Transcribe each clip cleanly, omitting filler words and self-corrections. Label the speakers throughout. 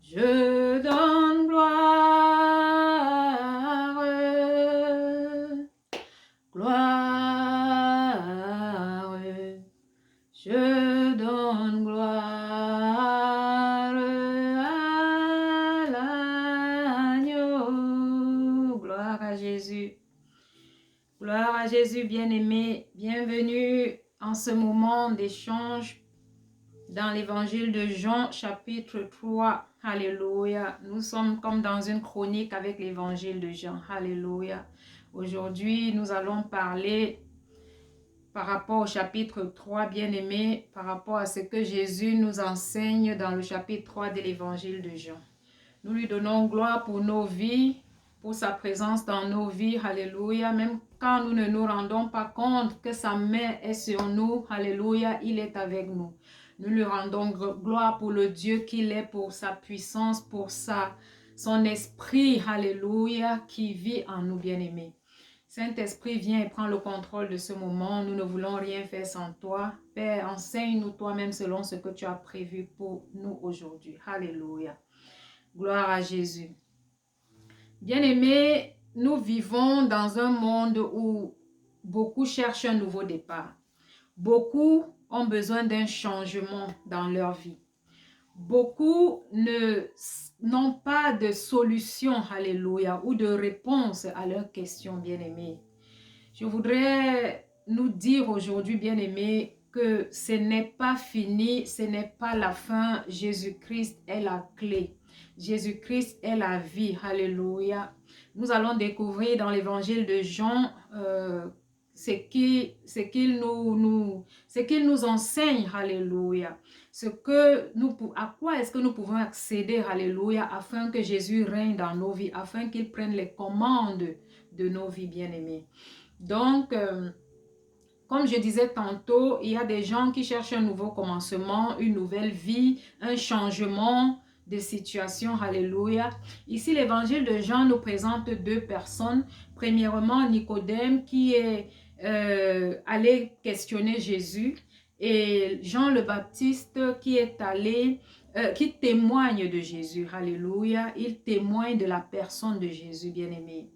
Speaker 1: Je donne gloire, gloire. Je donne gloire à l'agneau. Gloire à Jésus. Gloire à Jésus, bien-aimé. Bienvenue en ce moment d'échange dans l'évangile de Jean, chapitre 3. Alléluia. Nous sommes comme dans une chronique avec l'évangile de Jean. Alléluia. Aujourd'hui, nous allons parler par rapport au chapitre 3, bien-aimé, par rapport à ce que Jésus nous enseigne dans le chapitre 3 de l'évangile de Jean. Nous lui donnons gloire pour nos vies, pour sa présence dans nos vies. Alléluia. Même quand nous ne nous rendons pas compte que sa main est sur nous. Alléluia. Il est avec nous. Nous lui rendons gloire pour le Dieu qu'il est, pour sa puissance, pour son esprit. Alléluia. Qui vit en nous, bien-aimés. Saint-Esprit, viens et prends le contrôle de ce moment. Nous ne voulons rien faire sans toi. Père, enseigne-nous toi-même selon ce que tu as prévu pour nous aujourd'hui. Alléluia. Gloire à Jésus. Bien-aimés, nous vivons dans un monde où beaucoup cherchent un nouveau départ. Beaucoup ont besoin d'un changement dans leur vie. Beaucoup n'ont pas de solution, alléluia, ou de réponse à leurs questions, bien-aimés. Je voudrais nous dire aujourd'hui, bien-aimés, que ce n'est pas fini, ce n'est pas la fin. Jésus-Christ est la clé. Jésus-Christ est la vie. Alléluia. Nous allons découvrir dans l'évangile de Jean ce qu'il nous enseigne. Alléluia. À quoi est-ce que nous pouvons accéder, alléluia, afin que Jésus règne dans nos vies, afin qu'il prenne les commandes de nos vies, bien-aimés. Donc, comme je disais tantôt, il y a des gens qui cherchent un nouveau commencement, une nouvelle vie, un changement de situation. Alléluia. Ici, l'évangile de Jean nous présente deux personnes. Premièrement, Nicodème qui est allé questionner Jésus, et Jean le Baptiste qui est allé, qui témoigne de Jésus. Alléluia. Il témoigne de la personne de Jésus, bien-aimé.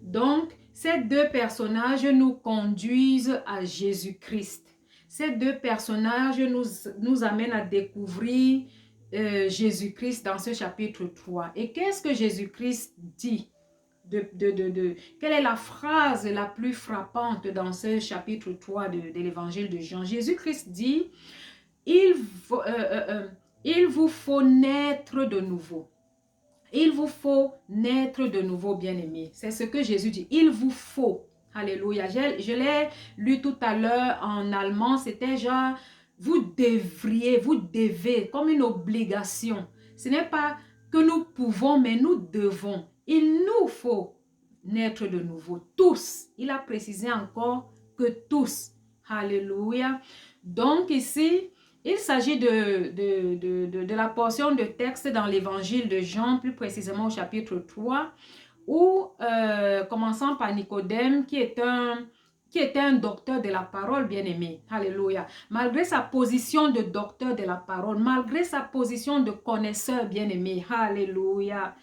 Speaker 1: Donc, ces deux personnages nous conduisent à Jésus-Christ. Ces deux personnages nous amènent à découvrir Jésus-Christ dans ce chapitre 3. Et qu'est-ce que Jésus-Christ dit? Quelle est la phrase la plus frappante dans ce chapitre 3 de l'évangile de Jean? Jésus-Christ dit, il vous faut naître de nouveau. Il vous faut naître de nouveau, bien-aimés. C'est ce que Jésus dit. Il vous faut. Alléluia. Je l'ai lu tout à l'heure en allemand. C'était genre, vous devez, comme une obligation. Ce n'est pas que nous pouvons, mais nous devons. Il nous faut naître de nouveau. Tous. Il a précisé encore que tous. Alléluia. Donc ici, il s'agit de la portion de texte dans l'évangile de Jean, plus précisément au chapitre 3, où, commençant par Nicodème, qui était un docteur de la parole, bien-aimé. Alléluia. Malgré sa position de docteur de la parole, malgré sa position de connaisseur, bien-aimé. Alléluia.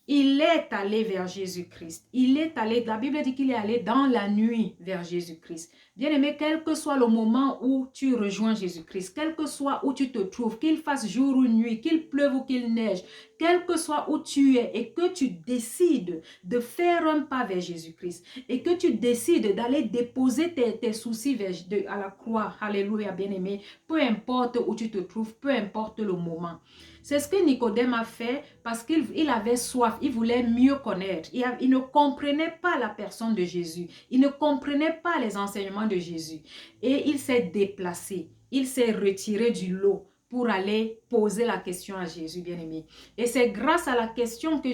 Speaker 1: Il est allé vers Jésus-Christ. La Bible dit qu'il est allé dans la nuit vers Jésus-Christ. Bien-aimé, quel que soit le moment où tu rejoins Jésus-Christ, quel que soit où tu te trouves, qu'il fasse jour ou nuit, qu'il pleuve ou qu'il neige, quel que soit où tu es et que tu décides de faire un pas vers Jésus-Christ et que tu décides d'aller déposer tes soucis à la croix, alléluia, bien-aimé, peu importe où tu te trouves, peu importe le moment. C'est ce que Nicodème a fait parce qu'il avait soif, il voulait mieux connaître. Il ne comprenait pas la personne de Jésus. Il ne comprenait pas les enseignements de Jésus. Et il s'est déplacé. Il s'est retiré du lot pour aller poser la question à Jésus, bien-aimé. Et c'est grâce à la question que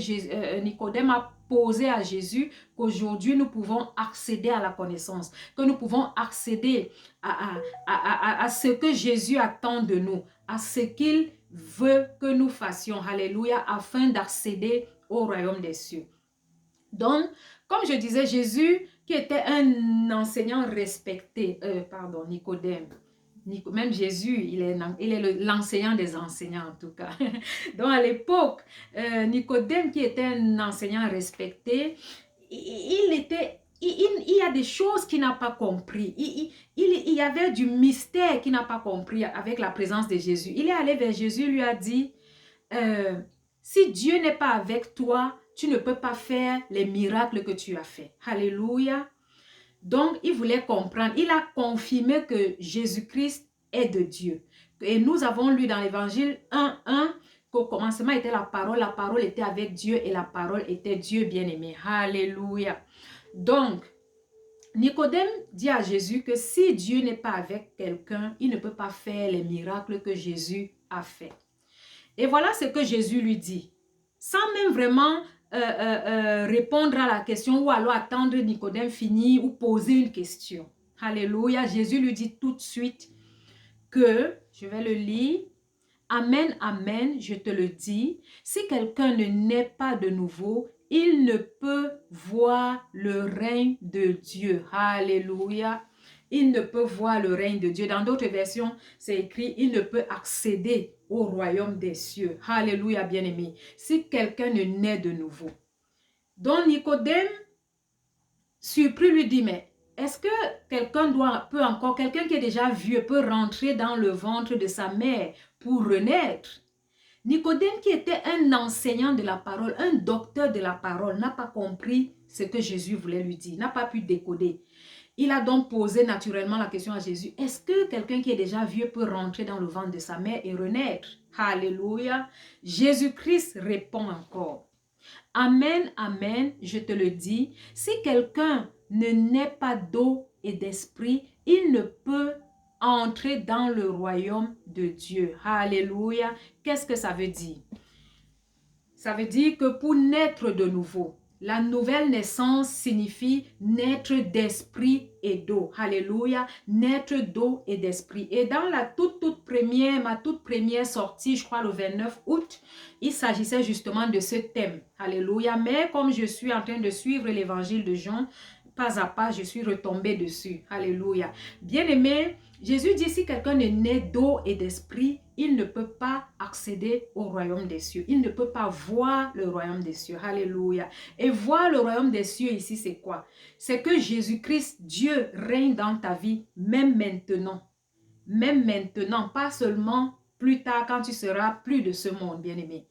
Speaker 1: Nicodème a posée à Jésus qu'aujourd'hui nous pouvons accéder à la connaissance, que nous pouvons accéder à ce que Jésus attend de nous, à ce qu'il veut que nous fassions, alléluia, afin d'accéder au royaume des cieux. Donc, comme je disais, Jésus, qui était un enseignant respecté, Nicodème. Même Jésus, il est l'enseignant des enseignants en tout cas. Donc à l'époque, Nicodème qui était un enseignant respecté, il y a des choses qu'il n'a pas compris. Il y avait du mystère qu'il n'a pas compris avec la présence de Jésus. Il est allé vers Jésus, lui a dit, si Dieu n'est pas avec toi, tu ne peux pas faire les miracles que tu as fait. Alléluia. Donc, il voulait comprendre. Il a confirmé que Jésus-Christ est de Dieu. Et nous avons lu dans l'évangile 1:1 qu'au commencement était la parole était avec Dieu et la parole était Dieu bien-aimé. Alléluia. Donc, Nicodème dit à Jésus que si Dieu n'est pas avec quelqu'un, il ne peut pas faire les miracles que Jésus a fait. Et voilà ce que Jésus lui dit. Sans même vraiment répondre à la question ou alors attendre Nicodème finir ou poser une question. Alléluia. Jésus lui dit tout de suite que, je vais le lire, Amen, amen, je te le dis, si quelqu'un ne naît pas de nouveau, il ne peut voir le règne de Dieu. Alléluia. Il ne peut voir le règne de Dieu. Dans d'autres versions, c'est écrit, il ne peut accéder au royaume des cieux. Alléluia, bien-aimé. Si quelqu'un ne naît de nouveau. Donc Nicodème, surpris, lui dit, mais est-ce que quelqu'un quelqu'un qui est déjà vieux, peut rentrer dans le ventre de sa mère pour renaître? Nicodème, qui était un enseignant de la parole, un docteur de la parole, n'a pas compris ce que Jésus voulait lui dire, n'a pas pu décoder. Il a donc posé naturellement la question à Jésus, est-ce que quelqu'un qui est déjà vieux peut rentrer dans le ventre de sa mère et renaître? Alléluia. Jésus-Christ répond encore. Amen, amen, je te le dis, si quelqu'un ne naît pas d'eau et d'esprit, il ne peut entrer dans le royaume de Dieu. Alléluia. Qu'est-ce que ça veut dire? Ça veut dire que pour naître de nouveau, la nouvelle naissance signifie naître d'esprit et d'eau. Alléluia. Naître d'eau et d'esprit. Et dans ma toute première sortie, je crois le 29 août, il s'agissait justement de ce thème. Alléluia. Mais comme je suis en train de suivre l'évangile de Jean, pas à pas, je suis retombée dessus. Alléluia. Bien-aimé, Jésus dit, si quelqu'un est né d'eau et d'esprit, il ne peut pas accéder au royaume des cieux. Il ne peut pas voir le royaume des cieux. Alléluia. Et voir le royaume des cieux ici, c'est quoi? C'est que Jésus-Christ, Dieu, règne dans ta vie, même maintenant. Même maintenant, pas seulement plus tard quand tu seras plus de ce monde, bien-aimé.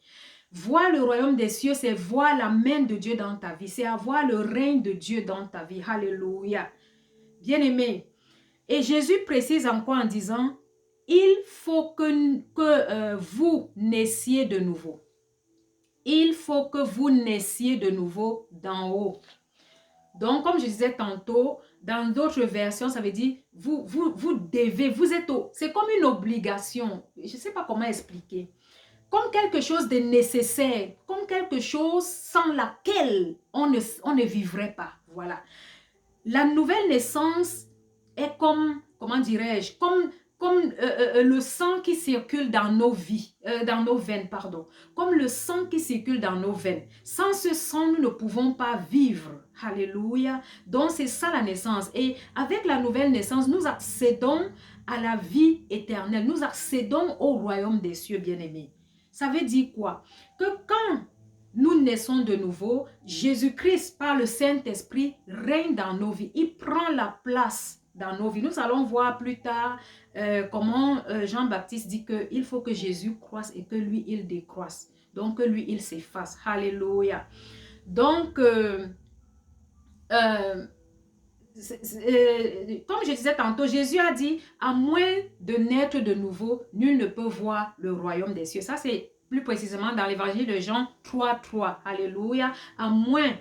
Speaker 1: Voir le royaume des cieux, c'est voir la main de Dieu dans ta vie. C'est avoir le règne de Dieu dans ta vie. Alléluia. Bien-aimé. Et Jésus précise encore en disant, il faut que vous naissiez de nouveau. Il faut que vous naissiez de nouveau d'en haut. Donc, comme je disais tantôt, dans d'autres versions, ça veut dire, vous devez, vous êtes au... C'est comme une obligation. Je ne sais pas comment expliquer. Comme quelque chose de nécessaire, comme quelque chose sans laquelle on ne vivrait pas. Voilà. La nouvelle naissance est comme, comment dirais-je, comme le sang qui circule dans nos vies, dans nos veines, pardon. Comme le sang qui circule dans nos veines. Sans ce sang, nous ne pouvons pas vivre. Alléluia. Donc, c'est ça la naissance. Et avec la nouvelle naissance, nous accédons à la vie éternelle. Nous accédons au royaume des cieux, bien-aimés. Ça veut dire quoi? Que quand nous naissons de nouveau, Jésus-Christ, par le Saint-Esprit, règne dans nos vies. Il prend la place dans nos vies. Nous allons voir plus tard comment Jean-Baptiste dit qu'il faut que Jésus croisse et que lui, il décroisse. Donc, que lui, il s'efface. Alléluia. Donc, comme je disais tantôt, Jésus a dit, à moins de naître de nouveau, nul ne peut voir le royaume des cieux. Ça, c'est plus précisément dans l'évangile de Jean 3:3. Alléluia. À moins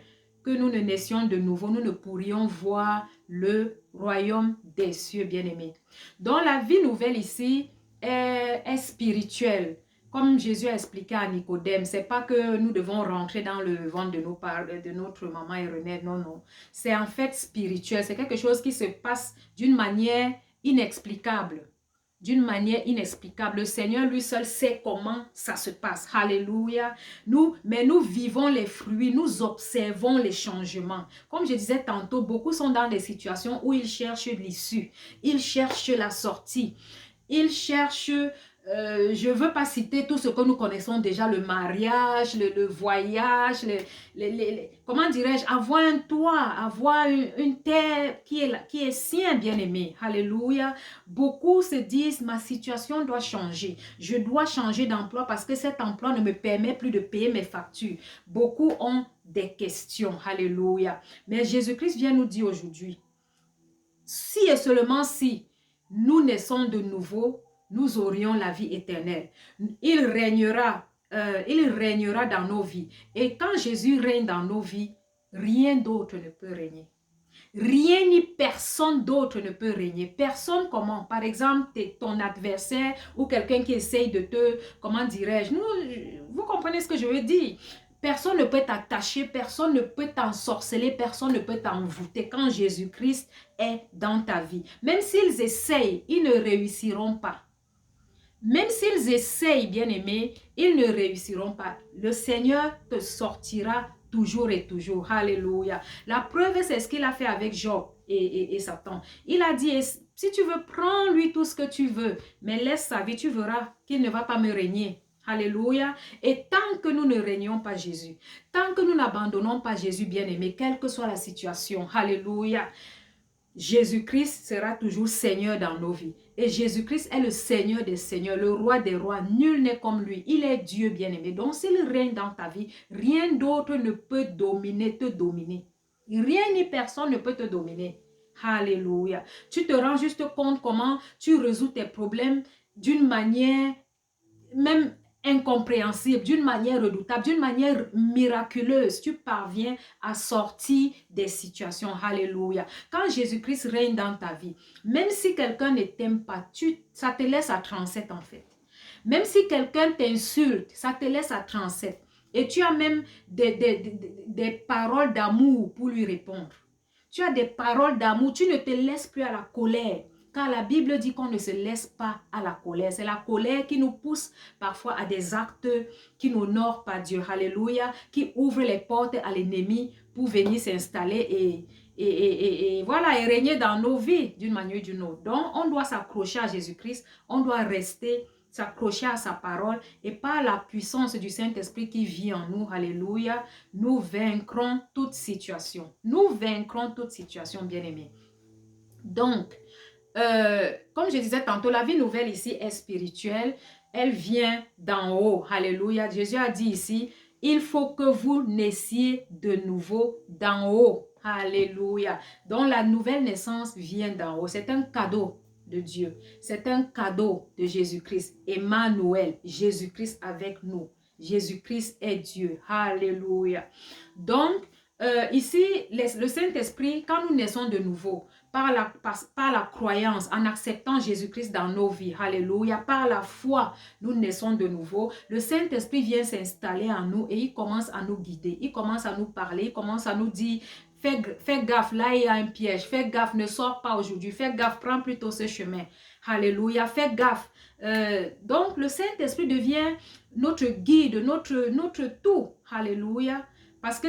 Speaker 1: que nous ne naissions de nouveau, nous ne pourrions voir le royaume des cieux, bien-aimés. Donc, la vie nouvelle ici est spirituelle. Comme Jésus a expliqué à Nicodème, c'est pas que nous devons rentrer dans le ventre de notre maman et renaître. Non, non. C'est en fait spirituel. C'est quelque chose qui se passe d'une manière inexplicable. D'une manière inexplicable. Le Seigneur lui seul sait comment ça se passe. Alléluia. Mais nous vivons les fruits, nous observons les changements. Comme je disais tantôt, beaucoup sont dans des situations où ils cherchent l'issue. Ils cherchent la sortie. Ils cherchent, je ne veux pas citer tout ce que nous connaissons déjà, le mariage, le voyage, comment dirais-je, avoir un toit, avoir une terre qui est sien, bien-aimé. Alléluia. Beaucoup se disent, ma situation doit changer. Je dois changer d'emploi parce que cet emploi ne me permet plus de payer mes factures. Beaucoup ont des questions. Alléluia. Mais Jésus-Christ vient nous dire aujourd'hui, si et seulement si nous naissons de nouveau, nous aurions la vie éternelle. Il régnera dans nos vies. Et quand Jésus règne dans nos vies, rien d'autre ne peut régner. Rien ni personne d'autre ne peut régner. Personne comment? Par exemple, ton adversaire ou quelqu'un qui essaye de te, comment dirais-je, vous comprenez ce que je veux dire? Personne ne peut t'attacher, personne ne peut t'ensorceler, personne ne peut t'envoûter quand Jésus-Christ est dans ta vie. Même s'ils essayent, ils ne réussiront pas. Même s'ils essayent, bien-aimés, ils ne réussiront pas. Le Seigneur te sortira toujours et toujours. Alléluia. La preuve, c'est ce qu'il a fait avec Job et Satan. Il a dit, si tu veux, prends-lui tout ce que tu veux, mais laisse sa vie, tu verras qu'il ne va pas me régner. Alléluia. Et tant que nous ne régnons pas Jésus, tant que nous n'abandonnons pas Jésus, bien-aimé, quelle que soit la situation, alléluia, Jésus-Christ sera toujours Seigneur dans nos vies. Et Jésus-Christ est le Seigneur des Seigneurs, le Roi des Rois. Nul n'est comme lui. Il est Dieu bien-aimé. Donc, s'il règne dans ta vie, rien d'autre ne peut te dominer. Rien ni personne ne peut te dominer. Alléluia. Tu te rends juste compte comment tu résous tes problèmes d'une manière même incompréhensible, d'une manière redoutable, d'une manière miraculeuse. Tu parviens à sortir des situations. Alléluia. Quand Jésus-Christ règne dans ta vie, même si quelqu'un ne t'aime pas, ça te laisse à 37 en fait. Même si quelqu'un t'insulte, ça te laisse à 37. Et tu as même des paroles d'amour pour lui répondre. Tu as des paroles d'amour, tu ne te laisses plus à la colère. Car la Bible dit qu'on ne se laisse pas à la colère. C'est la colère qui nous pousse parfois à des actes qui n'honorent pas Dieu. Alléluia. Qui ouvre les portes à l'ennemi pour venir s'installer et voilà, et régner dans nos vies d'une manière ou d'une autre. Donc, on doit s'accrocher à Jésus-Christ. On doit rester s'accrocher à sa parole et par la puissance du Saint-Esprit qui vit en nous. Alléluia. Nous vaincrons toute situation. Nous vaincrons toute situation, bien-aimés. Donc, comme je disais tantôt, la vie nouvelle ici est spirituelle. Elle vient d'en haut. Alléluia. Jésus a dit ici, il faut que vous naissiez de nouveau d'en haut. Alléluia. Donc la nouvelle naissance vient d'en haut. C'est un cadeau de Dieu. C'est un cadeau de Jésus-Christ. Emmanuel, Jésus-Christ avec nous. Jésus-Christ est Dieu. Alléluia. Donc, ici, le Saint-Esprit, quand nous naissons de nouveau, par la croyance, en acceptant Jésus-Christ dans nos vies, alléluia, par la foi, nous naissons de nouveau. Le Saint-Esprit vient s'installer en nous et il commence à nous guider. Il commence à nous parler, il commence à nous dire, fais gaffe, là il y a un piège, fais gaffe, ne sors pas aujourd'hui, fais gaffe, prends plutôt ce chemin. Alléluia, fais gaffe. Donc le Saint-Esprit devient notre guide, notre tout. Alléluia. Parce que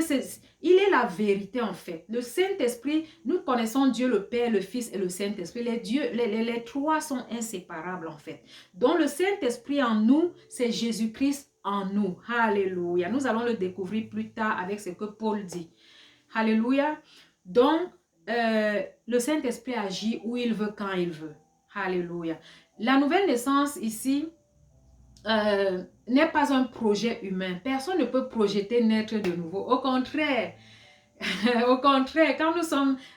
Speaker 1: il est la vérité en fait. Le Saint-Esprit, nous connaissons Dieu le Père, le Fils et le Saint-Esprit. Les trois sont inséparables en fait. Donc le Saint-Esprit en nous, c'est Jésus-Christ en nous. Alléluia. Nous allons le découvrir plus tard avec ce que Paul dit. Alléluia. Donc, le Saint-Esprit agit où il veut, quand il veut. Alléluia. La nouvelle naissance ici, n'est pas un projet humain. Personne ne peut projeter naître de nouveau. Au contraire, quand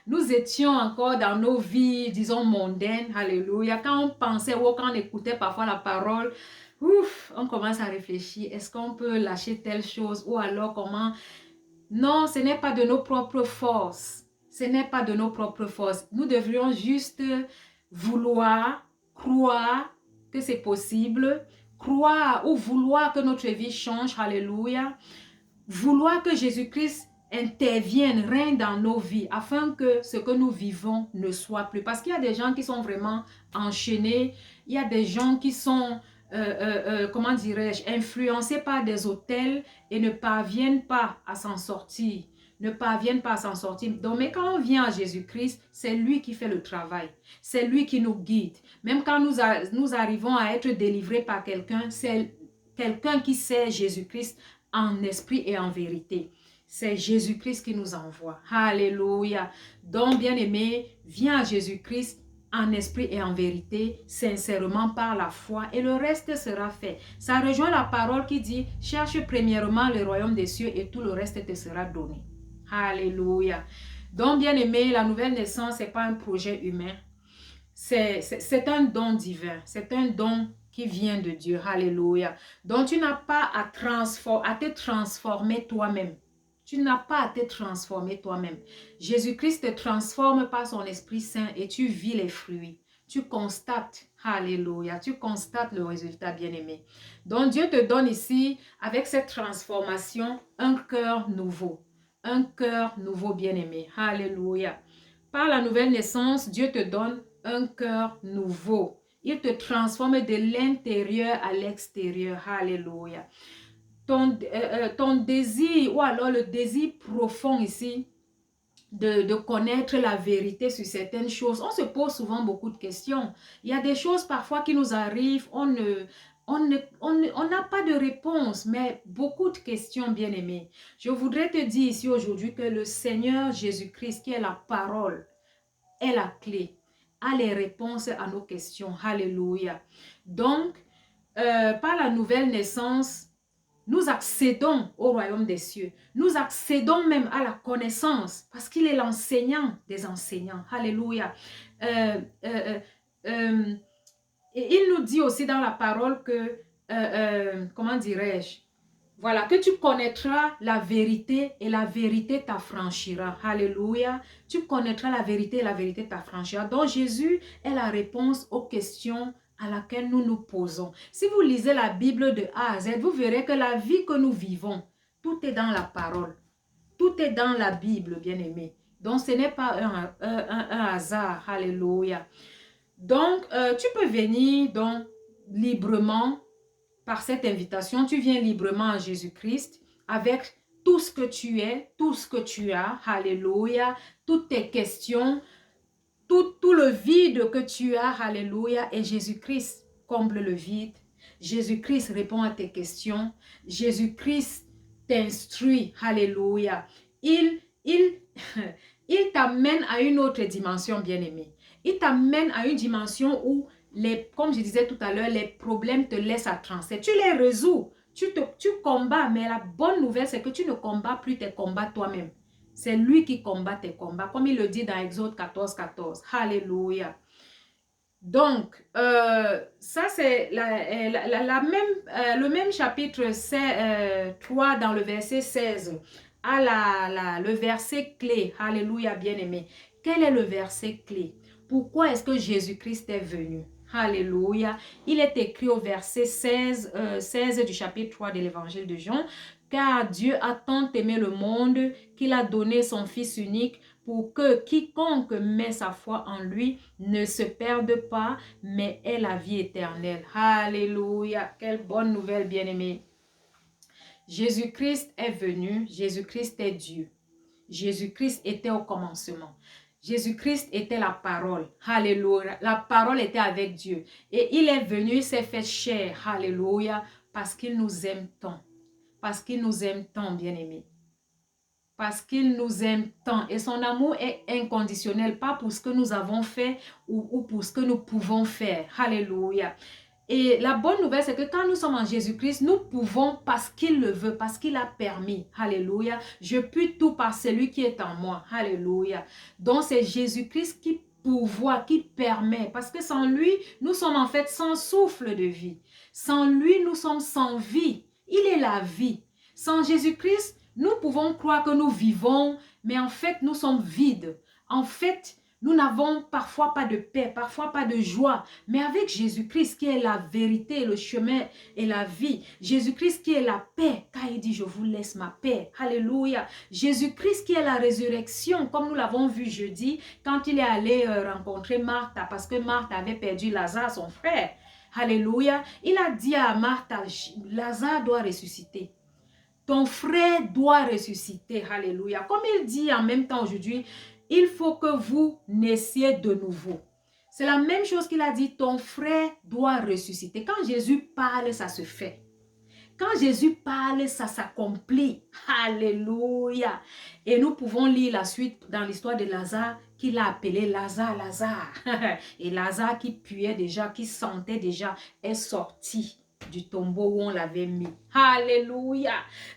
Speaker 1: nous étions encore dans nos vies, disons, mondaines, alléluia, quand on pensait ou quand on écoutait parfois la parole, ouf, on commence à réfléchir, est-ce qu'on peut lâcher telle chose ou alors comment? Non, ce n'est pas de nos propres forces. Ce n'est pas de nos propres forces. Nous devrions juste vouloir, croire que c'est possible, croire ou vouloir que notre vie change, alléluia, vouloir que Jésus-Christ intervienne, règne dans nos vies, afin que ce que nous vivons ne soit plus. Parce qu'il y a des gens qui sont vraiment enchaînés, il y a des gens qui sont, comment dirais-je, influencés par des autels et ne parviennent pas à s'en sortir. ne parviennent pas à s'en sortir. Donc, mais quand on vient à Jésus-Christ, c'est lui qui fait le travail. C'est lui qui nous guide. Même quand nous arrivons à être délivrés par quelqu'un, c'est quelqu'un qui sait Jésus-Christ en esprit et en vérité. C'est Jésus-Christ qui nous envoie. Alléluia. Donc, bien-aimé, viens à Jésus-Christ en esprit et en vérité, sincèrement par la foi, et le reste sera fait. Ça rejoint la parole qui dit, cherche premièrement le royaume des cieux et tout le reste te sera donné. Alléluia. Donc, bien-aimé, la nouvelle naissance, ce n'est pas un projet humain. C'est un don divin. C'est un don qui vient de Dieu. Alléluia. Donc, tu n'as pas à te transformer toi-même. Tu n'as pas à te transformer toi-même. Jésus-Christ te transforme par son Esprit Saint et tu vis les fruits. Tu constates, alléluia, tu constates le résultat, bien-aimé. Donc, Dieu te donne ici, avec cette transformation, un cœur nouveau. Un cœur nouveau, bien-aimé. Alléluia. Par la nouvelle naissance, Dieu te donne un cœur nouveau. Il te transforme de l'intérieur à l'extérieur. Alléluia. Ton désir, ou alors le désir profond ici, de connaître la vérité sur certaines choses. On se pose souvent beaucoup de questions. Il y a des choses parfois qui nous arrivent, on n'a pas de réponse, mais beaucoup de questions, bien-aimés. Je voudrais te dire ici aujourd'hui que le Seigneur Jésus-Christ, qui est la parole, est la clé, a les réponses à nos questions. Alléluia. Donc, par la nouvelle naissance, nous accédons au royaume des cieux. Nous accédons même à la connaissance parce qu'il est l'enseignant des enseignants. Alléluia. Et il nous dit aussi dans la parole que, comment dirais-je, voilà, que tu connaîtras la vérité et la vérité t'affranchira. Alléluia. Tu connaîtras la vérité et la vérité t'affranchira. Donc Jésus est la réponse aux questions à laquelle nous nous posons. Si vous lisez la Bible de A à Z, vous verrez que la vie que nous vivons, tout est dans la parole. Tout est dans la Bible, bien-aimé. Donc, ce n'est pas un hasard. Alléluia. Donc, tu peux venir donc librement par cette invitation. Tu viens librement à Jésus-Christ avec tout ce que tu es, tout ce que tu as. Alléluia. Toutes tes questions, tout le vide que tu as, alléluia, et Jésus-Christ comble le vide. Jésus-Christ répond à tes questions. Jésus-Christ t'instruit, alléluia. Il t'amène à une autre dimension, bien-aimé. Il t'amène à une dimension où, comme je disais tout à l'heure, les problèmes te laissent à transer. Tu les résous, tu combats, mais la bonne nouvelle, c'est que tu ne combats plus tes combats toi-même. C'est lui qui combat tes combats, comme il le dit dans Exode 14, 14. Alléluia. Donc, ça c'est le même chapitre 3 dans le verset 16. Le verset clé. Alléluia, bien-aimé. Quel est le verset clé? Pourquoi est-ce que Jésus-Christ est venu? Alléluia. Il est écrit au verset 16 du chapitre 3 de l'évangile de Jean. Car Dieu a tant aimé le monde qu'il a donné son Fils unique pour que quiconque met sa foi en lui ne se perde pas, mais ait la vie éternelle. Alléluia. Quelle bonne nouvelle, bien-aimés. Jésus-Christ est venu. Jésus-Christ est Dieu. Jésus-Christ était au commencement. Jésus-Christ était la parole. Alléluia. La parole était avec Dieu. Et il est venu, il s'est fait chair. Alléluia. Parce qu'il nous aime tant. Parce qu'il nous aime tant, bien-aimés. Parce qu'il nous aime tant. Et son amour est inconditionnel. Pas pour ce que nous avons fait ou pour ce que nous pouvons faire. Alléluia. Et la bonne nouvelle, c'est que quand nous sommes en Jésus-Christ, nous pouvons parce qu'il le veut, parce qu'il a permis. Alléluia. Je puis tout par celui qui est en moi. Alléluia. Donc, c'est Jésus-Christ qui pourvoit, qui permet. Parce que sans lui, nous sommes en fait sans souffle de vie. Sans lui, nous sommes sans vie. Il est la vie. Sans Jésus-Christ, nous pouvons croire que nous vivons, mais en fait, nous sommes vides. En fait, nous n'avons parfois pas de paix, parfois pas de joie. Mais avec Jésus-Christ qui est la vérité, le chemin et la vie. Jésus-Christ qui est la paix, car il dit, je vous laisse ma paix. Alléluia. Jésus-Christ qui est la résurrection, comme nous l'avons vu jeudi, quand il est allé rencontrer Marthe, parce que Marthe avait perdu Lazare, son frère. Alléluia. Il a dit à Marthe, Lazare doit ressusciter. ton frère doit ressusciter. Alléluia. Comme il dit en même temps aujourd'hui, il faut que vous naissiez de nouveau. C'est la même chose qu'il a dit, ton frère doit ressusciter. Quand Jésus parle, ça se fait. Quand Jésus parle, ça s'accomplit. Alléluia. Et nous pouvons lire la suite dans l'histoire de Lazare, qu'il a appelé Lazare, Lazare. Et Lazare qui puait déjà, qui sentait déjà, est sorti du tombeau où on l'avait mis. Alléluia.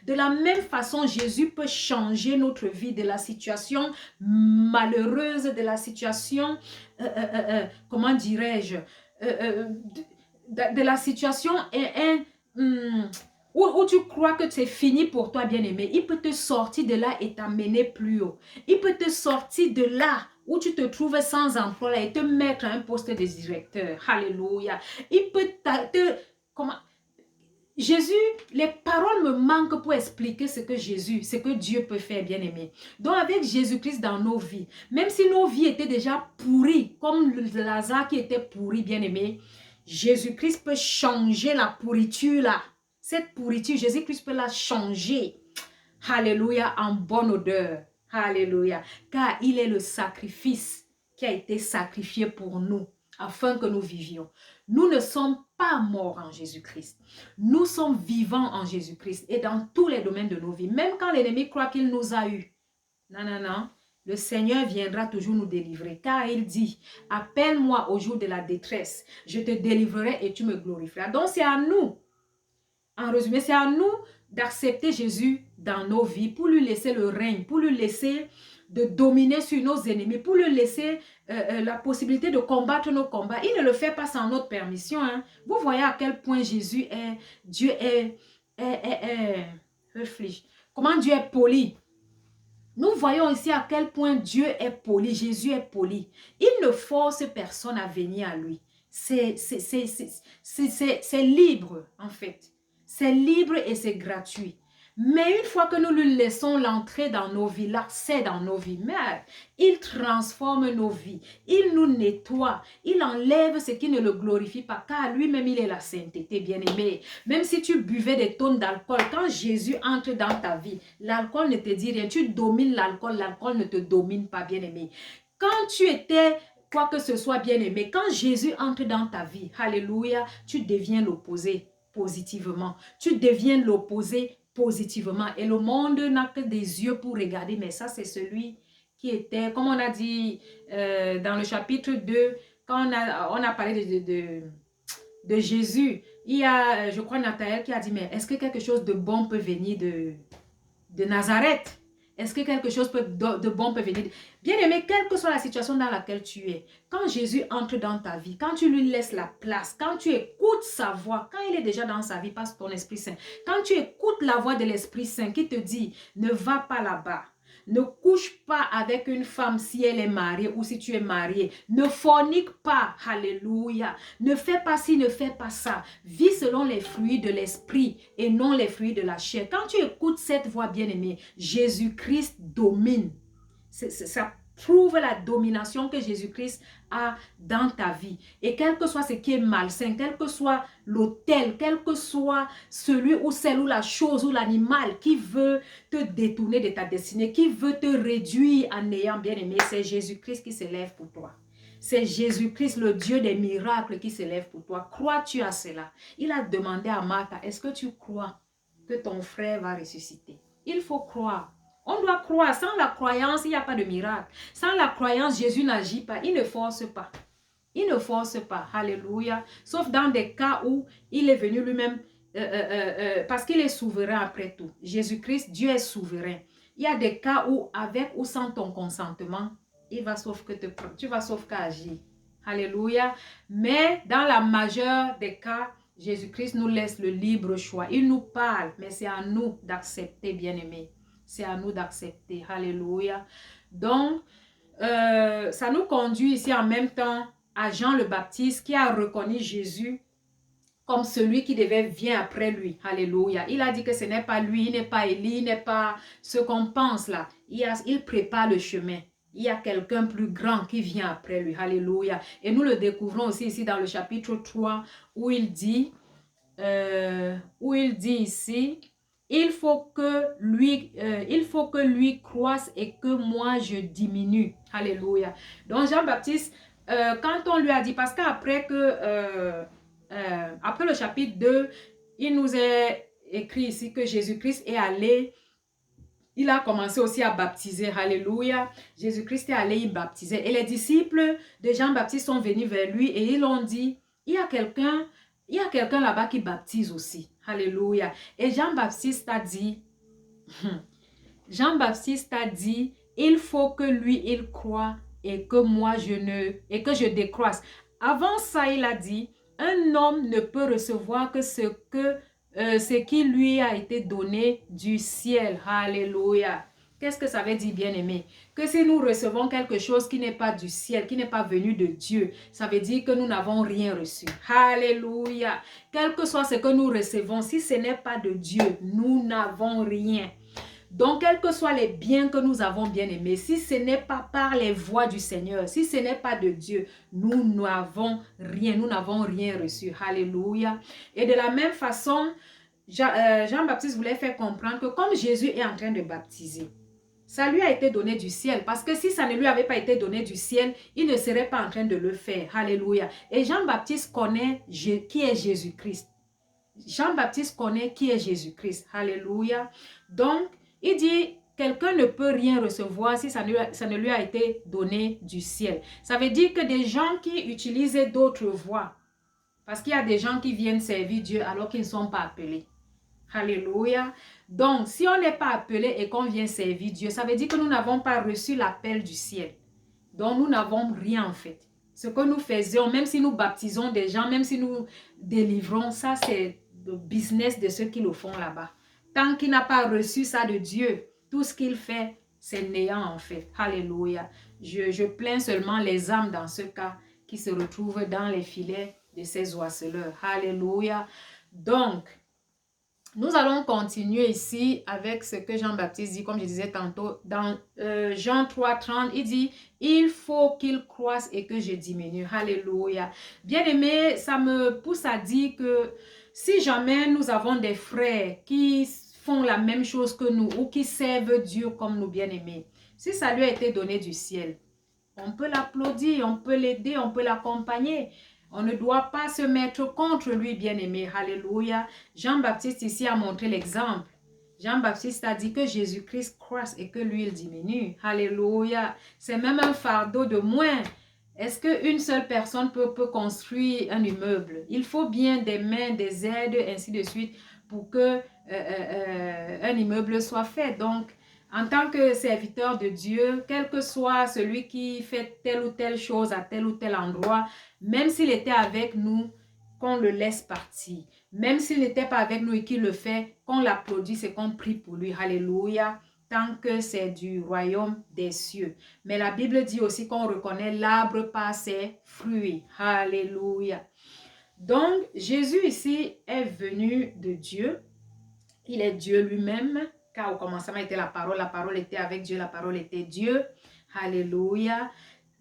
Speaker 1: De la même façon, Jésus peut changer notre vie de la situation malheureuse, de la situation, comment dirais-je, de la situation où tu crois que c'est fini pour toi, bien-aimé. Il peut te sortir de là et t'amener plus haut. Il peut te sortir de là où tu te trouves sans emploi là, et te mettre à un poste de directeur. Alléluia. Il peut comment... Jésus, les paroles me manquent pour expliquer ce que Dieu peut faire, bien-aimé. Donc avec Jésus-Christ dans nos vies, même si nos vies étaient déjà pourries, comme Lazare qui était pourri, bien-aimé, Jésus-Christ peut changer la pourriture là. Cette pourriture, Jésus-Christ peut la changer. Alléluia, en bonne odeur. Alléluia. Car il est le sacrifice qui a été sacrifié pour nous, afin que nous vivions. Nous ne sommes pas morts en Jésus-Christ. Nous sommes vivants en Jésus-Christ et dans tous les domaines de nos vies. Même quand l'ennemi croit qu'il nous a eus. Non, non, non. Le Seigneur viendra toujours nous délivrer. Car il dit, appelle-moi au jour de la détresse. Je te délivrerai et tu me glorifieras. Donc c'est à nous. En résumé, c'est à nous d'accepter Jésus dans nos vies pour lui laisser le règne, pour lui laisser de dominer sur nos ennemis, pour lui laisser la possibilité de combattre nos combats. Il ne le fait pas sans notre permission. Hein. Vous voyez à quel point Jésus est, Dieu est comment Dieu est poli. Nous voyons ici à quel point Dieu est poli, Jésus est poli. Il ne force personne à venir à lui. C'est libre en fait. C'est libre et c'est gratuit. Mais une fois que nous lui laissons l'entrée dans nos vies, l'accès dans nos vies, il transforme nos vies, il nous nettoie, il enlève ce qui ne le glorifie pas, car lui-même il est la sainteté, bien-aimé. Même si tu buvais des tonnes d'alcool, quand Jésus entre dans ta vie, l'alcool ne te dit rien, tu domines l'alcool, l'alcool ne te domine pas, bien-aimé. Quand tu étais quoi que ce soit, bien-aimé, quand Jésus entre dans ta vie, alléluia, tu deviens l'opposé positivement, tu deviens l'opposé positivement. Et le monde n'a que des yeux pour regarder, mais ça c'est celui qui était, comme on a dit dans le chapitre 2, quand on a parlé de Jésus, il y a, je crois, Nathanaël qui a dit, mais est-ce que quelque chose de bon peut venir de Nazareth? Est-ce que quelque chose de bon peut venir? Bien-aimé, quelle que soit la situation dans laquelle tu es, quand Jésus entre dans ta vie, quand tu lui laisses la place, quand tu écoutes sa voix, quand il est déjà dans sa vie par ton Esprit Saint, quand tu écoutes la voix de l'Esprit Saint qui te dit, ne va pas là-bas, ne couche pas avec une femme si elle est mariée ou si tu es marié. Ne fornique pas. Alléluia. Ne fais pas ci, ne fais pas ça. Vis selon les fruits de l'esprit et non les fruits de la chair. Quand tu écoutes cette voix bien-aimée, Jésus-Christ domine. Ça prouve la domination que Jésus-Christ a dans ta vie. Et quel que soit ce qui est malsain, quel que soit l'autel, quel que soit celui ou celle ou la chose ou l'animal qui veut te détourner de ta destinée, qui veut te réduire en néant, bien-aimé, c'est Jésus-Christ qui s'élève pour toi. C'est Jésus-Christ, le Dieu des miracles, qui s'élève pour toi. Crois-tu à cela? Il a demandé à Martha, est-ce que tu crois que ton frère va ressusciter? Il faut croire. On doit croire. Sans la croyance, il n'y a pas de miracle. Sans la croyance, Jésus n'agit pas. Il ne force pas. Il ne force pas. Alléluia. Sauf dans des cas où il est venu lui-même parce qu'il est souverain après tout. Jésus-Christ, Dieu est souverain. Il y a des cas où, avec ou sans ton consentement, il va sauf que tu vas sauf qu'agir. Alléluia. Mais dans la majeure des cas, Jésus-Christ nous laisse le libre choix. Il nous parle, mais c'est à nous d'accepter, bien-aimés. C'est à nous d'accepter. Alléluia. Donc, ça nous conduit ici en même temps à Jean le Baptiste qui a reconnu Jésus comme celui qui devait venir après lui. Alléluia. Il a dit que ce n'est pas lui, il n'est pas Élie, il n'est pas ce qu'on pense là. Il prépare le chemin. Il y a quelqu'un plus grand qui vient après lui. Alléluia. Et nous le découvrons aussi ici dans le chapitre 3 où il dit ici, il faut que lui croisse et que moi je diminue. Alléluia. Donc Jean-Baptiste, quand on lui a dit, parce qu'après après le chapitre 2, il nous est écrit ici que Jésus-Christ est allé, il a commencé aussi à baptiser. Alléluia. Jésus-Christ est allé y baptiser. Et les disciples de Jean-Baptiste sont venus vers lui et ils ont dit, il y a quelqu'un là-bas qui baptise aussi. Alléluia. Et Jean-Baptiste a dit, il faut que lui, il croie et que moi, et que je décroisse. Avant ça, il a dit, un homme ne peut recevoir que ce qui lui a été donné du ciel. Alléluia. Qu'est-ce que ça veut dire, bien-aimé? Que si nous recevons quelque chose qui n'est pas du ciel, qui n'est pas venu de Dieu, ça veut dire que nous n'avons rien reçu. Alléluia. Quel que soit ce que nous recevons, si ce n'est pas de Dieu, nous n'avons rien. Donc, quels que soient les biens que nous avons bien aimés, si ce n'est pas par les voies du Seigneur, si ce n'est pas de Dieu, nous n'avons rien reçu. Alléluia. Et de la même façon, Jean-Baptiste voulait faire comprendre que comme Jésus est en train de baptiser, ça lui a été donné du ciel. Parce que si ça ne lui avait pas été donné du ciel, il ne serait pas en train de le faire. Alléluia. Et Jean-Baptiste connaît qui est Jésus-Christ. Jean-Baptiste connaît qui est Jésus-Christ. Alléluia. Donc, il dit, quelqu'un ne peut rien recevoir si ça ne lui a été donné du ciel. Ça veut dire que des gens qui utilisent d'autres voies, parce qu'il y a des gens qui viennent servir Dieu alors qu'ils ne sont pas appelés. Alléluia. Donc, si on n'est pas appelé et qu'on vient servir Dieu, ça veut dire que nous n'avons pas reçu l'appel du ciel. Donc, nous n'avons rien en fait. Ce que nous faisons, même si nous baptisons des gens, même si nous délivrons, ça c'est le business de ceux qui le font là-bas. Tant qu'il n'a pas reçu ça de Dieu, tout ce qu'il fait, c'est néant en fait. Alléluia. Je plains seulement les âmes dans ce cas qui se retrouvent dans les filets de ces oiseleurs. Alléluia. Donc, nous allons continuer ici avec ce que Jean-Baptiste dit, comme je disais tantôt, dans Jean 3:30, il dit, il faut qu'il croisse et que je diminue. Alléluia. Bien-aimé, ça me pousse à dire que si jamais nous avons des frères qui font la même chose que nous ou qui servent Dieu comme nous, bien-aimés, si ça lui a été donné du ciel, on peut l'applaudir, on peut l'aider, on peut l'accompagner. On ne doit pas se mettre contre lui, bien-aimé. Alléluia. Jean-Baptiste ici a montré l'exemple. Jean-Baptiste a dit que Jésus-Christ croisse et que lui, il diminue. Alléluia. C'est même un fardeau de moins. Est-ce qu'une seule personne peut construire un immeuble? Il faut bien des mains, des aides, ainsi de suite, pour que un immeuble soit fait. Donc, en tant que serviteur de Dieu, quel que soit celui qui fait telle ou telle chose à tel ou tel endroit, même s'il était avec nous, qu'on le laisse partir. Même s'il n'était pas avec nous et qu'il le fait, qu'on l'applaudisse et qu'on prie pour lui. Alléluia. Tant que c'est du royaume des cieux. Mais la Bible dit aussi qu'on reconnaît l'arbre par ses fruits. Alléluia. Donc, Jésus ici est venu de Dieu. Il est Dieu lui-même. Car au commencement était la parole était avec Dieu, la parole était Dieu. Alléluia.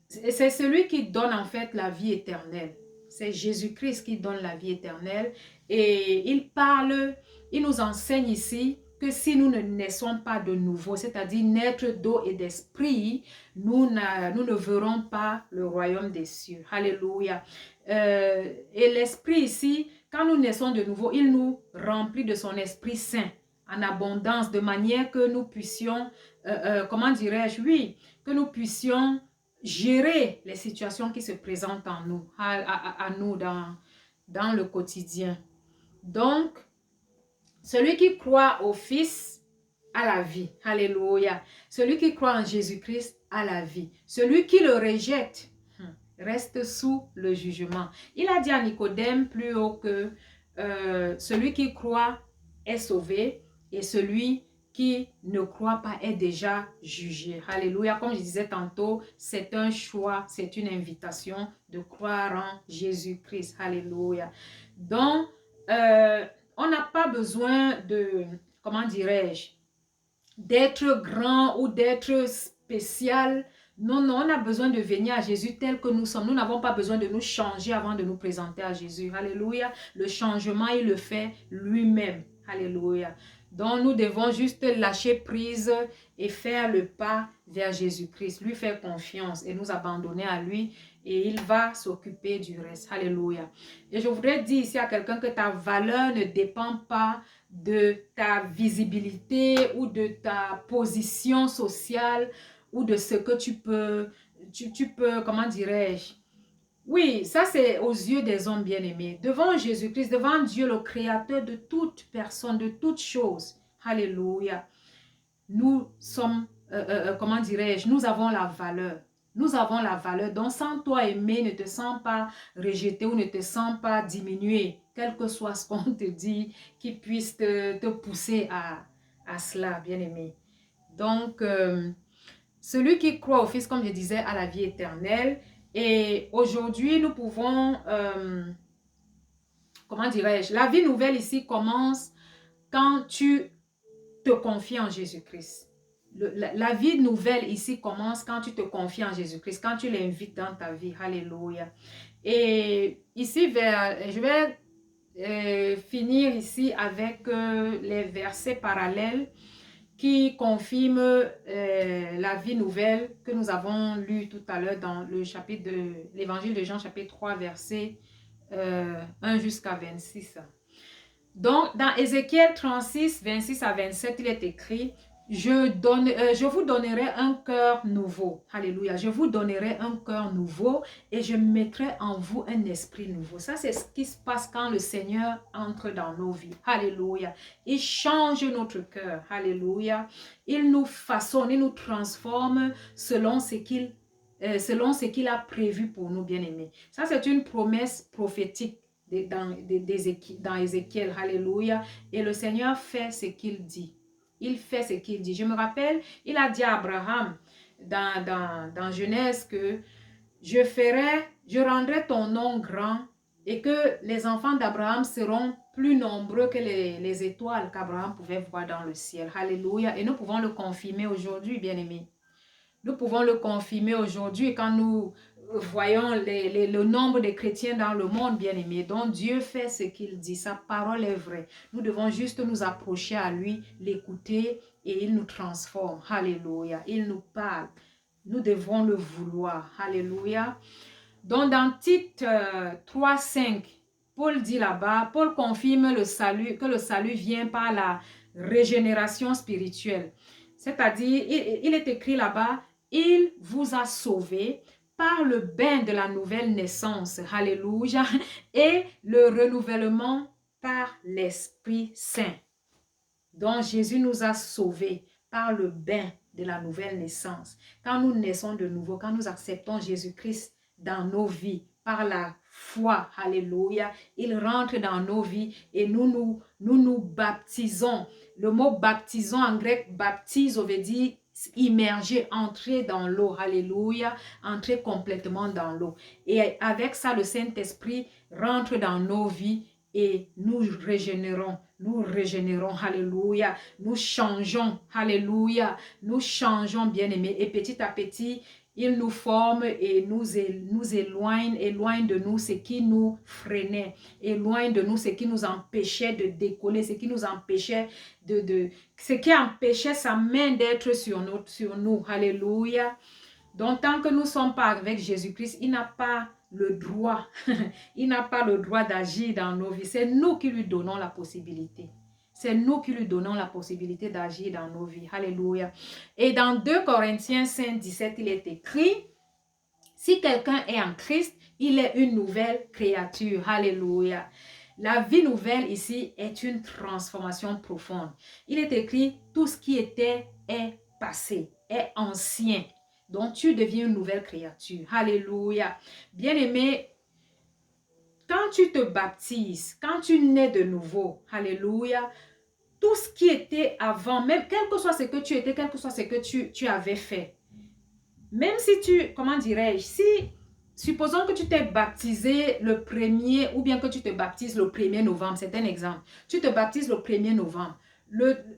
Speaker 1: C'est celui qui donne en fait la vie éternelle. C'est Jésus-Christ qui donne la vie éternelle. Et il nous enseigne ici que si nous ne naissons pas de nouveau, c'est-à-dire naître d'eau et d'esprit, nous ne verrons pas le royaume des cieux. Alléluia. Et l'esprit ici, quand nous naissons de nouveau, il nous remplit de son Esprit Saint en abondance, de manière que nous puissions, que nous puissions gérer les situations qui se présentent en nous, à nous dans le quotidien. Donc, celui qui croit au Fils a la vie. Alléluia. Celui qui croit en Jésus-Christ a la vie. Celui qui le rejette reste sous le jugement. Il a dit à Nicodème plus haut que celui qui croit est sauvé et celui qui ne croit pas est déjà jugé. Alléluia. Comme je disais tantôt, c'est un choix, c'est une invitation de croire en Jésus-Christ. Alléluia. Donc, on n'a pas besoin de, comment dirais-je, d'être grand ou d'être spécial. Non, on a besoin de venir à Jésus tel que nous sommes. Nous n'avons pas besoin de nous changer avant de nous présenter à Jésus. Alléluia. Le changement, il le fait lui-même. Alléluia. Donc, nous devons juste lâcher prise et faire le pas vers Jésus-Christ, lui faire confiance et nous abandonner à lui et il va s'occuper du reste. Alléluia. Et je voudrais dire ici à quelqu'un que ta valeur ne dépend pas de ta visibilité ou de ta position sociale ou de ce que tu peux, comment dirais-je, oui, ça c'est aux yeux des hommes bien-aimés. Devant Jésus-Christ, devant Dieu, le créateur de toute personne, de toutes choses. Alléluia. Nous sommes, comment dirais-je, nous avons la valeur. Nous avons la valeur. Donc, sans toi aimer, ne te sens pas rejeté ou ne te sens pas diminué. Quel que soit ce qu'on te dit, qui puisse te pousser à cela, bien-aimé. Donc, celui qui croit au Fils, comme je disais, à la vie éternelle. Et aujourd'hui, nous pouvons, comment dirais-je, la vie nouvelle ici commence quand tu te confies en Jésus-Christ. La vie nouvelle ici commence quand tu te confies en Jésus-Christ, quand tu l'invites dans ta vie. Alléluia. Et ici, je vais finir ici avec les versets parallèles qui confirment la vie nouvelle que nous avons lu tout à l'heure dans le chapitre de l'évangile de Jean, chapitre 3, verset 1 jusqu'à 26. Donc, dans Ézéchiel 36, 26 à 27, il est écrit, je vous donnerai un cœur nouveau. Alléluia. Je vous donnerai un cœur nouveau et je mettrai en vous un esprit nouveau. Ça, c'est ce qui se passe quand le Seigneur entre dans nos vies. Alléluia. Il change notre cœur. Alléluia. Il nous façonne, il nous transforme selon ce qu'il a prévu pour nous, bien-aimés. Ça, c'est une promesse prophétique dans Ézéchiel, alléluia, et le Seigneur fait ce qu'il dit. Il fait ce qu'il dit. Je me rappelle, il a dit à Abraham dans Genèse que je rendrai ton nom grand et que les enfants d'Abraham seront plus nombreux que les étoiles qu'Abraham pouvait voir dans le ciel. Alléluia. Et nous pouvons le confirmer aujourd'hui, bien-aimés. Nous pouvons le confirmer aujourd'hui quand nous voyons le nombre de chrétiens dans le monde, bien-aimés. Donc Dieu fait ce qu'il dit, sa parole est vraie. Nous devons juste nous approcher à lui, l'écouter et il nous transforme. Alléluia. Il nous parle. Nous devons le vouloir. Alléluia. Donc dans Tite 3, 5, Paul dit là-bas, Paul confirme le salut, que le salut vient par la régénération spirituelle. C'est-à-dire, il est écrit là-bas, il vous a sauvé par le bain de la nouvelle naissance. Alléluia. Et le renouvellement par l'Esprit Saint. Donc, Jésus nous a sauvés par le bain de la nouvelle naissance. Quand nous naissons de nouveau, quand nous acceptons Jésus-Christ dans nos vies, par la foi, alléluia, il rentre dans nos vies et nous baptisons. Le mot baptisons en grec, baptizo veut dire immerger, entrer dans l'eau, alléluia, entrer complètement dans l'eau. Et avec ça, le Saint-Esprit rentre dans nos vies et nous régénérons, alléluia, nous changeons, alléluia, nous changeons, bien-aimés, et petit à petit, il nous forme et nous éloigne de nous ce qui nous freinait, éloigne de nous ce qui nous empêchait de décoller, ce qui nous empêchait ce qui empêchait sa main d'être sur nous. Alléluia. Donc, tant que nous ne sommes pas avec Jésus-Christ, il n'a pas le droit, il n'a pas le droit d'agir dans nos vies. C'est nous qui lui donnons la possibilité. C'est nous qui lui donnons la possibilité d'agir dans nos vies. Alléluia. Et dans 2 Corinthiens 5, 17, il est écrit, si quelqu'un est en Christ, il est une nouvelle créature. Alléluia. La vie nouvelle ici est une transformation profonde. Il est écrit, tout ce qui était est passé, est ancien. Donc tu deviens une nouvelle créature. Alléluia. Bien-aimé, quand tu te baptises, quand tu nais de nouveau, alléluia, tout ce qui était avant, même quel que soit ce que tu étais, quel que soit ce que tu avais fait, même si comment dirais-je, supposons que tu t'es baptisé le 1er, ou bien que tu te baptises le 1er novembre, c'est un exemple, tu te baptises le 1er novembre,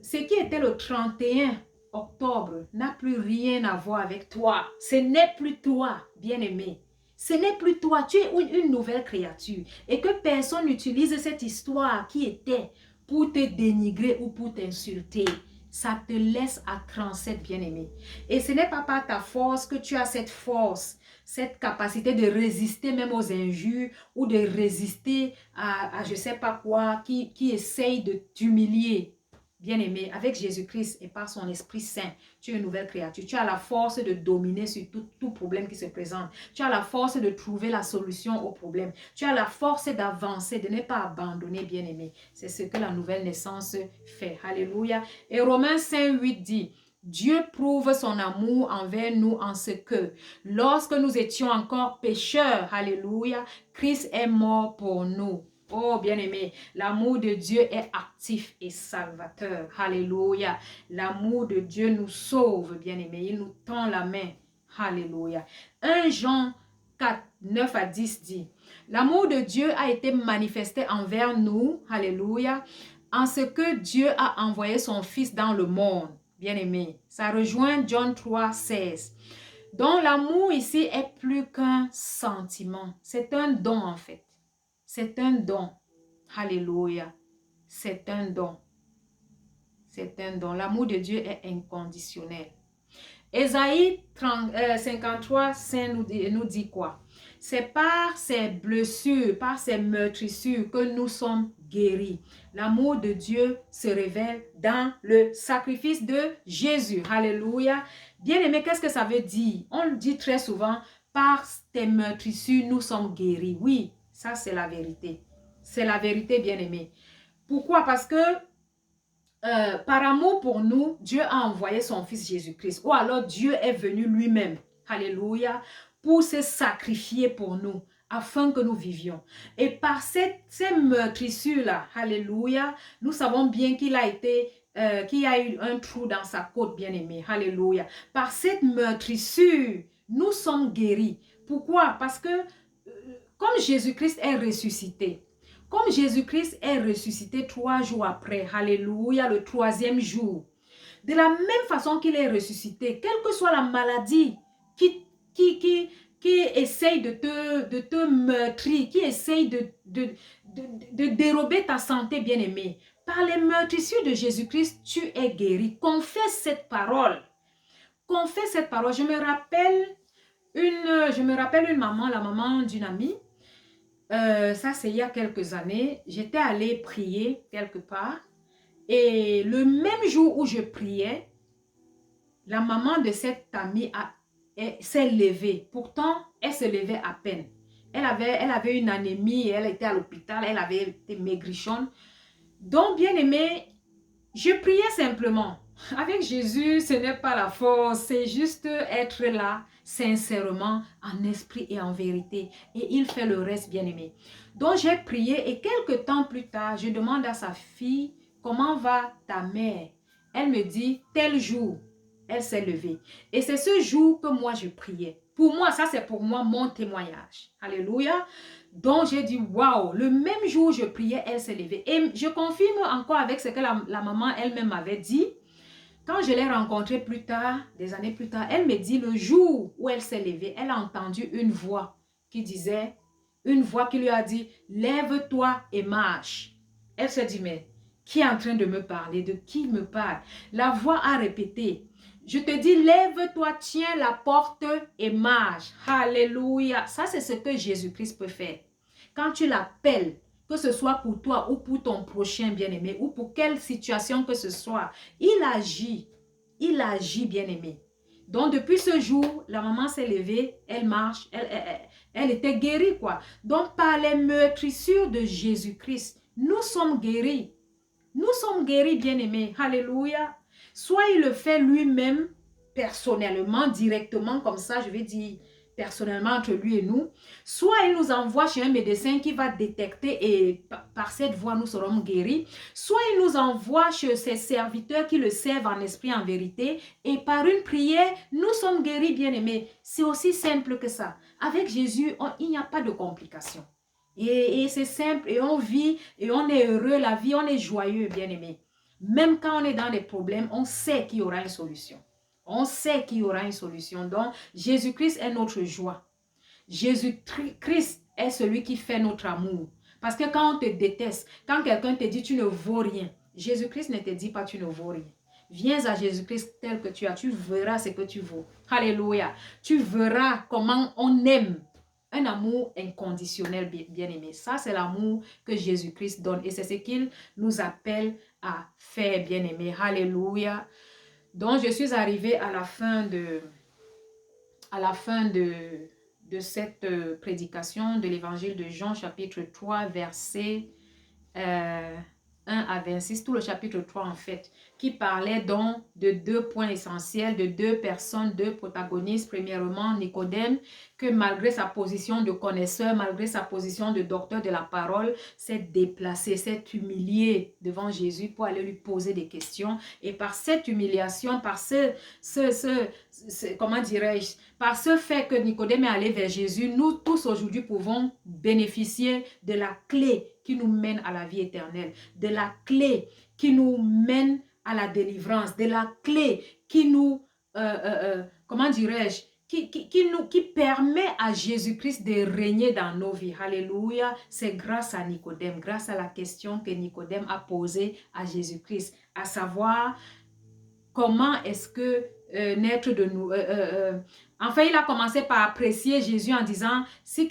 Speaker 1: ce qui était le 31 octobre n'a plus rien à voir avec toi, ce n'est plus toi, bien-aimé. Ce n'est plus toi, tu es une nouvelle créature et que personne n'utilise cette histoire qui était pour te dénigrer ou pour t'insulter. Ça te laisse à 37, bien-aimé. Et ce n'est pas par ta force que tu as cette force, cette capacité de résister même aux injures ou de résister à je ne sais pas quoi qui essaye de t'humilier. Bien-aimé, avec Jésus-Christ et par son Esprit Saint, tu es une nouvelle créature. Tu as la force de dominer sur tout problème qui se présente. Tu as la force de trouver la solution au problème. Tu as la force d'avancer, de ne pas abandonner, bien-aimé. C'est ce que la nouvelle naissance fait. Alléluia. Et Romains 5:8 dit, Dieu prouve son amour envers nous en ce que, lorsque nous étions encore pécheurs, alléluia, Christ est mort pour nous. Oh, bien-aimé, l'amour de Dieu est actif et salvateur. Alléluia. L'amour de Dieu nous sauve, bien-aimé. Il nous tend la main. Alléluia. 1 Jean 4, 9 à 10 dit, l'amour de Dieu a été manifesté envers nous, alléluia, en ce que Dieu a envoyé son Fils dans le monde, bien-aimé. Ça rejoint John 3, 16. Donc l'amour ici est plus qu'un sentiment. C'est un don en fait. C'est un don. Alléluia. C'est un don. C'est un don. L'amour de Dieu est inconditionnel. Ésaïe 53, 5 nous dit quoi? C'est par ses blessures, par ses meurtrissures que nous sommes guéris. L'amour de Dieu se révèle dans le sacrifice de Jésus. Alléluia. Bien-aimé, qu'est-ce que ça veut dire? On le dit très souvent, par tes meurtrissures, nous sommes guéris. Oui, ça c'est la vérité. C'est la vérité, bien-aimé. Pourquoi? Parce que par amour pour nous, Dieu a envoyé son Fils Jésus-Christ. Ou alors Dieu est venu lui-même, alléluia, pour se sacrifier pour nous, afin que nous vivions. Et par ces meurtrissures-là, alléluia, nous savons bien qu'il a été, qu'il y a eu un trou dans sa côte, bien-aimé, alléluia. Par cette meurtrissure, nous sommes guéris. Pourquoi? Parce que comme Jésus-Christ est ressuscité, comme Jésus-Christ est ressuscité 3 jours après, alléluia, le 3e jour, de la même façon qu'il est ressuscité, quelle que soit la maladie qui essaye de te meurtrir, qui essaye de dérober ta santé, bien-aimée, par les meurtrissures de Jésus-Christ, tu es guéri. Confesse cette parole. Confesse cette parole. Je me rappelle une maman, la maman d'une amie. Ça, c'est il y a quelques années. J'étais allée prier quelque part. Et le même jour où je priais, la maman de cette amie s'est levée. Pourtant, elle se levait à peine. Elle avait une anémie et elle était à l'hôpital. Elle avait été maigrichonne. Donc, bien aimé, je priais simplement. Avec Jésus, ce n'est pas la force, c'est juste être là, sincèrement, en esprit et en vérité. Et il fait le reste, bien-aimé. Donc, j'ai prié et quelques temps plus tard, je demande à sa fille, comment va ta mère? Elle me dit, tel jour, elle s'est levée. Et c'est ce jour que moi, je priais. Pour moi, ça c'est pour moi mon témoignage. Alléluia. Donc, j'ai dit, waouh, le même jour où je priais, elle s'est levée. Et je confirme encore avec ce que la maman elle-même m'avait dit. Quand je l'ai rencontrée plus tard, des années plus tard, elle me dit, le jour où elle s'est levée, elle a entendu une voix qui disait, une voix qui lui a dit, lève-toi et marche. Elle se dit, mais qui est en train de me parler? De qui me parle? La voix a répété, je te dis, lève-toi, tiens la porte et marche. Alléluia. Ça, c'est ce que Jésus-Christ peut faire. Quand tu l'appelles, que ce soit pour toi ou pour ton prochain bien-aimé, ou pour quelle situation que ce soit, il agit, bien-aimé. Donc, depuis ce jour, la maman s'est levée, elle marche, elle était guérie, quoi. Donc, par les meurtrissures de Jésus-Christ, nous sommes guéris. Nous sommes guéris, bien-aimés. Alléluia. Soit il le fait lui-même, personnellement, directement, comme ça, je vais dire personnellement entre lui et nous. Soit il nous envoie chez un médecin qui va détecter et par cette voie, nous serons guéris. Soit il nous envoie chez ses serviteurs qui le servent en esprit, en vérité. Et par une prière, nous sommes guéris, bien-aimés. C'est aussi simple que ça. Avec Jésus, il n'y a pas de complications. Et c'est simple, et on vit, et on est heureux, la vie, on est joyeux, bien-aimé. Même quand on est dans des problèmes, on sait qu'il y aura une solution. On sait qu'il y aura une solution. Donc, Jésus-Christ est notre joie. Jésus-Christ est celui qui fait notre amour. Parce que quand on te déteste, quand quelqu'un te dit tu ne vaux rien, Jésus-Christ ne te dit pas tu ne vaux rien. Viens à Jésus-Christ tel que tu as, tu verras ce que tu vaux. Alléluia. Tu verras comment on aime. Un amour inconditionnel, bien-aimé. Ça, c'est l'amour que Jésus-Christ donne. Et c'est ce qu'il nous appelle à faire, bien-aimé. Alléluia. Donc, je suis arrivée à la fin de cette prédication de l'évangile de Jean, chapitre 3, verset 1 à 26, tout le chapitre 3 en fait, qui parlait donc de deux points essentiels, de deux personnes, deux protagonistes. Premièrement, Nicodème, que malgré sa position de connaisseur, malgré sa position de docteur de la parole, s'est déplacé, s'est humilié devant Jésus pour aller lui poser des questions. Et par cette humiliation, par comment dirais-je, par ce fait que Nicodème est allé vers Jésus, nous tous aujourd'hui pouvons bénéficier de la clé qui nous mène à la vie éternelle, de la clé qui nous mène à la délivrance, de la clé qui nous, comment dirais-je, qui permet à Jésus-Christ de régner dans nos vies. Alléluia. C'est grâce à Nicodème, grâce à la question que Nicodème a posée à Jésus-Christ, à savoir comment est-ce que naître de nous... Enfin, il a commencé par apprécier Jésus en disant, si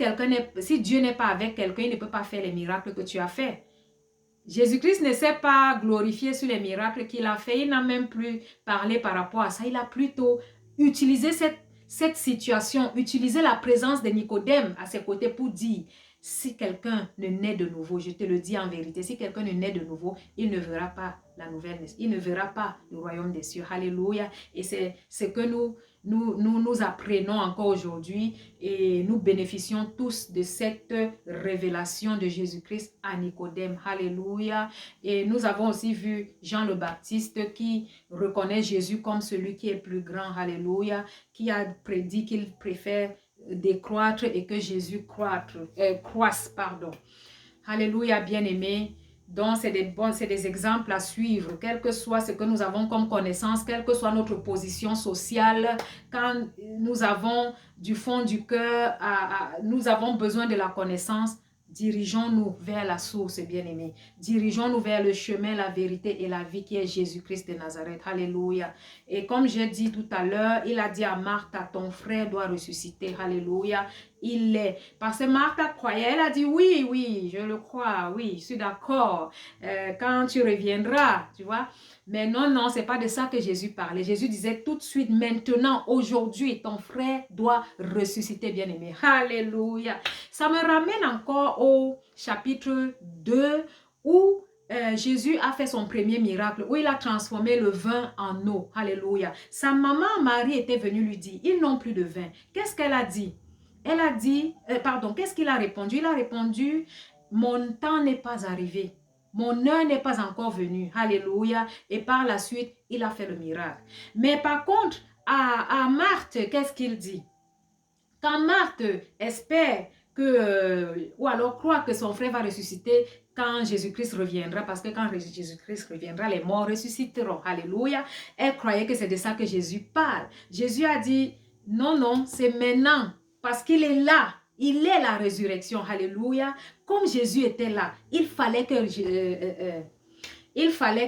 Speaker 1: Dieu n'est pas avec quelqu'un, il ne peut pas faire les miracles que tu as fait. Jésus-Christ ne s'est pas glorifié sur les miracles qu'il a fait. Il n'a même plus parlé par rapport à ça. Il a plutôt utilisé cette situation, utilisé la présence de Nicodème à ses côtés pour dire, si quelqu'un ne naît de nouveau, je te le dis en vérité, si quelqu'un ne naît de nouveau, il ne verra pas la nouvelle naissance. Il ne verra pas le royaume des cieux. Alléluia. Et c'est ce que nous apprenons encore aujourd'hui et nous bénéficions tous de cette révélation de Jésus-Christ à Nicodème. Alléluia. Et nous avons aussi vu Jean le Baptiste qui reconnaît Jésus comme celui qui est plus grand. Alléluia. Qui a prédit qu'il préfère décroître et que Jésus croisse. Pardon. Alléluia, bien-aimé. Donc, c'est des exemples à suivre, quel que soit ce que nous avons comme connaissance, quelle que soit notre position sociale, quand nous avons du fond du cœur, nous avons besoin de la connaissance, dirigeons-nous vers la source, bien-aimé. Dirigeons-nous vers le chemin, la vérité et la vie qui est Jésus-Christ de Nazareth. Alléluia. Et comme j'ai dit tout à l'heure, il a dit à Marthe, ton frère doit ressusciter. Alléluia. Il l'est. Parce que Marthe croyait, elle a dit oui, oui, je le crois, oui, je suis d'accord. Quand tu reviendras, tu vois. Mais non, non, c'est pas de ça que Jésus parlait. Jésus disait tout de suite, maintenant, aujourd'hui, ton frère doit ressusciter, bien-aimé. Alléluia. Ça me ramène encore au chapitre 2 où Jésus a fait son premier miracle, où il a transformé le vin en eau. Alléluia. Sa maman Marie était venue lui dire, ils n'ont plus de vin. Qu'est-ce qu'elle a dit? Elle a dit, qu'est-ce qu'il a répondu? Il a répondu, mon temps n'est pas arrivé. Mon heure n'est pas encore venue. Alléluia. Et par la suite, il a fait le miracle. Mais par contre, à Marthe, qu'est-ce qu'il dit? Quand Marthe espère ou alors croit que son frère va ressusciter quand Jésus-Christ reviendra, parce que quand Jésus-Christ reviendra, les morts ressusciteront. Alléluia. Elle croyait que c'est de ça que Jésus parle. Jésus a dit, non, non, c'est maintenant, parce qu'il est là. Il est la résurrection. Alléluia. Comme Jésus était là, il fallait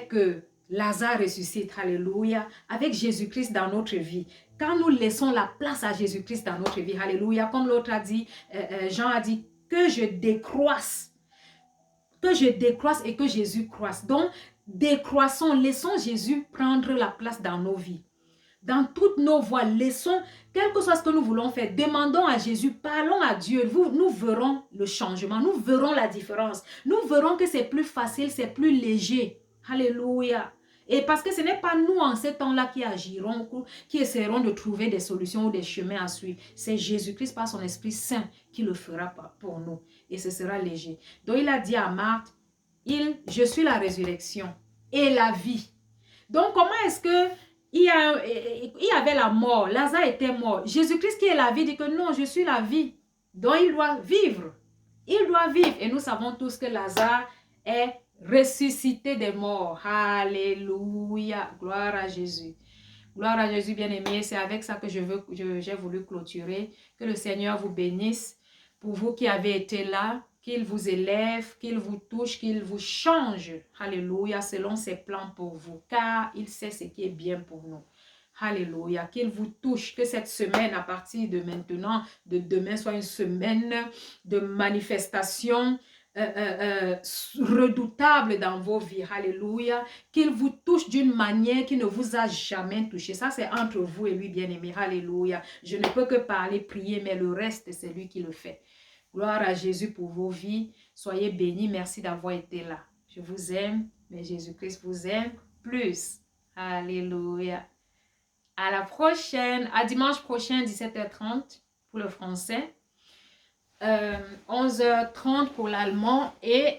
Speaker 1: que Lazare ressuscite. Alléluia. Avec Jésus-Christ dans notre vie. Quand nous laissons la place à Jésus-Christ dans notre vie. Alléluia. Comme l'autre a dit, Jean a dit, que je décroisse. Que je décroisse et que Jésus croisse. Donc, décroissons, laissons Jésus prendre la place dans nos vies. Dans toutes nos voies, laissons, quel que soit ce que nous voulons faire, demandons à Jésus, parlons à Dieu. Nous verrons le changement, nous verrons la différence. Nous verrons que c'est plus facile, c'est plus léger. Alléluia. Et parce que ce n'est pas nous en ces temps-là qui agirons, qui essaierons de trouver des solutions ou des chemins à suivre. C'est Jésus-Christ par son Esprit Saint qui le fera pour nous. Et ce sera léger. Donc il a dit à Marthe, je suis la résurrection et la vie. Donc comment est-ce que il y avait la mort, Lazare était mort. Jésus-Christ qui est la vie dit que non, je suis la vie. Donc il doit vivre. Il doit vivre. Et nous savons tous que Lazare est ressuscité des morts. Alléluia. Gloire à Jésus. Gloire à Jésus, bien-aimé. C'est avec ça que j'ai voulu clôturer. Que le Seigneur vous bénisse. Pour vous qui avez été là, qu'il vous élève, qu'il vous touche, qu'il vous change. Alléluia, selon ses plans pour vous, car il sait ce qui est bien pour nous. Alléluia, qu'il vous touche, que cette semaine, à partir de maintenant, de demain, soit une semaine de manifestation redoutable dans vos vies. Alléluia, qu'il vous touche d'une manière qui ne vous a jamais touché. Ça, c'est entre vous et lui, bien-aimé. Alléluia, je ne peux que parler, prier, mais le reste, c'est lui qui le fait. Gloire à Jésus pour vos vies. Soyez bénis. Merci d'avoir été là. Je vous aime, mais Jésus-Christ vous aime plus. Alléluia. À la prochaine. À dimanche prochain, 17h30 pour le français. 11h30 pour l'allemand et